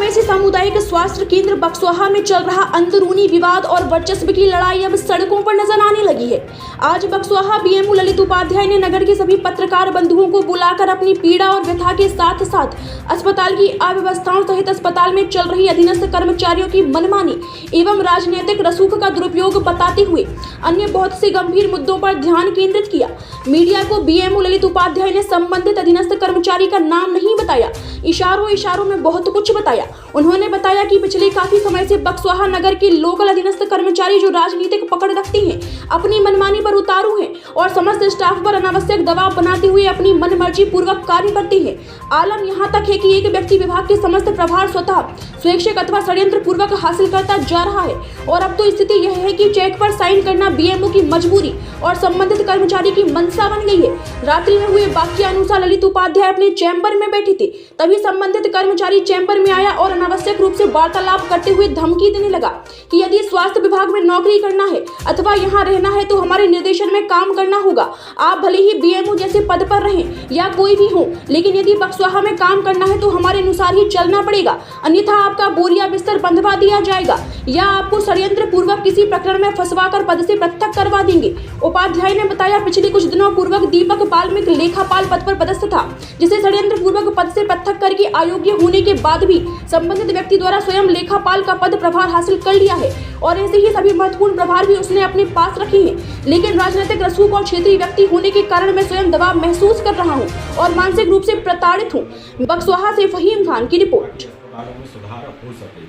समावेशी सामुदायिक स्वास्थ्य केंद्र बक्सवाहा में चल रहा अंदरूनी विवाद और वर्चस्व की लड़ाई अब सड़कों पर नजर आने लगी है। आज बक्सवाहा बीएमओ ललित उपाध्याय ने नगर के सभी पत्रकार बंधुओं को बुलाकर अपनी पीड़ा और व्यथा के साथ साथ अस्पताल की अव्यवस्थाओं सहित अस्पताल में चल रही अधीनस्थ कर्मचारियों की मनमानी एवं राजनीतिक रसूख का दुरुपयोग बताते हुए अन्य बहुत से गंभीर मुद्दों पर ध्यान केंद्रित किया। मीडिया को बीएमओ ललित उपाध्याय ने संबंधित अधीनस्थ कर्मचारी का नाम नहीं बताया, इशारों में बहुत कुछ बताया। उन्होंने बताया कि पिछले काफी समय से बक्सवाहा नगर के लोकल अधीनस्थ कर्मचारी जो राजनीतिक पकड़ रखते हैं, अपनी मनमानी पर उतारू हैं और समस्त स्टाफ पर अनावश्यक दबाव बनाते हुए अपनी मनमर्जी पूर्वक कार्य करते हैं। आलम यहाँ तक है कि एक व्यक्ति विभाग के समस्त प्रभार स्वतः स्वेच्छिक अथवा षड्यंत्र पूर्वक हासिल करता जा रहा है और अब तो स्थिति यह है कि चेक पर साइन करना बीएमओ की मजबूरी और संबंधित कर्मचारी की मंशा बन गई है। रात्रि में हुए वाक्य अनुसार ललित उपाध्याय अपने चैम्बर में बैठे थे, तभी संबंधित कर्मचारी चैम्बर में आया और अनावश्यक रूप से वार्तालाप करते हुए धमकी देने लगा कि यदि स्वास्थ्य विभाग में नौकरी करना है अथवा यहाँ रहना है तो हमारे निर्देशन में काम करना होगा। आप भले ही बीएमओ जैसे पद पर रहें या कोई भी हो, लेकिन यदि बक्सवाहा में काम करना है तो हमारे अनुसार ही चलना पड़ेगा, अन्यथा आपका बोरिया बिस्तर बंधवा दिया जाएगा या आपको षड्यंत्र पूर्वक किसी प्रकरण में फंसवाकर पद से पृथक करवा देंगे। उपाध्याय ने बताया, पिछले कुछ दिनों पूर्वक दीपक पालमिक लेखापाल पद पर पदस्थ था, जिसे षड्यंत्र पूर्वक पद से पृथक करके अयोग्य होने के बाद भी संबंधित व्यक्ति द्वारा स्वयं लेखापाल का पद प्रभार हासिल कर लिया है और ऐसे ही सभी महत्वपूर्ण प्रभार भी उसने अपने पास रखे हैं। लेकिन राजनीतिक रसूख और क्षेत्रीय व्यक्ति होने के कारण मैं स्वयं दबाव महसूस कर रहा हूँ और मानसिक रूप से प्रताड़ित हूँ। बक्सवाहा से फहीम खान की रिपोर्ट। अस्पतालों में सुधार हो सके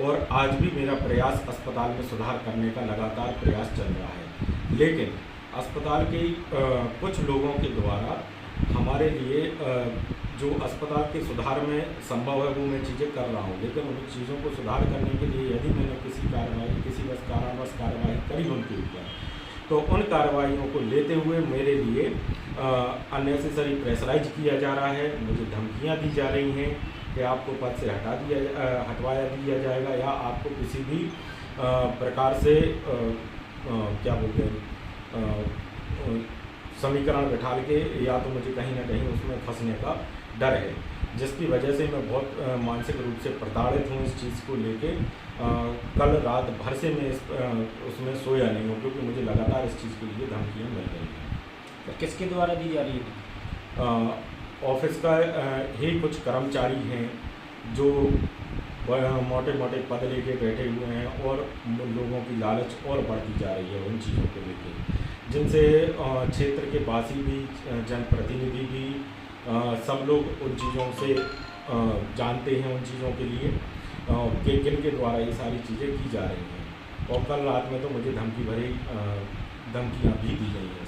और आज भी मेरा प्रयास अस्पताल में सुधार करने का लगातार प्रयास चल रहा है, लेकिन अस्पताल के कुछ लोगों के द्वारा हमारे लिए जो अस्पताल के सुधार में संभव है वो मैं चीज़ें कर रहा हूँ, लेकिन उन चीज़ों को सुधार करने के लिए यदि मैंने किसी बस कार्रवाई करी उनके ऊपर, तो उन कार्रवाइयों को लेते हुए मेरे लिए अननेसेसरी प्रेशराइज किया जा रहा है। मुझे धमकियाँ दी जा रही हैं कि आपको पद से हटवाया दिया जाएगा या आपको किसी भी प्रकार से क्या बोलते हैं समीकरण बैठा के या तो मुझे कहीं ना कहीं उसमें फंसने का डर है, जिसकी वजह से मैं बहुत मानसिक रूप से प्रताड़ित हूँ इस चीज़ को लेके। कल रात भर से मैं उसमें सोया नहीं हूँ क्योंकि मुझे लगातार इस चीज़ के लिए धमकियाँ मिल रही हैं। तो किसके द्वारा दी जा रही है? ऑफिस का ही कुछ कर्मचारी हैं जो मोटे मोटे पद लेके बैठे हुए हैं और लोगों की लालच और बढ़ती जा रही है उन चीज़ों को लेके, जिनसे क्षेत्र के वासी भी, जनप्रतिनिधि भी, सब लोग उन चीज़ों से जानते हैं उन चीज़ों के लिए कि किन के द्वारा ये सारी चीज़ें की जा रही हैं। और कल रात में तो मुझे धमकियाँ भी दी गई हैं।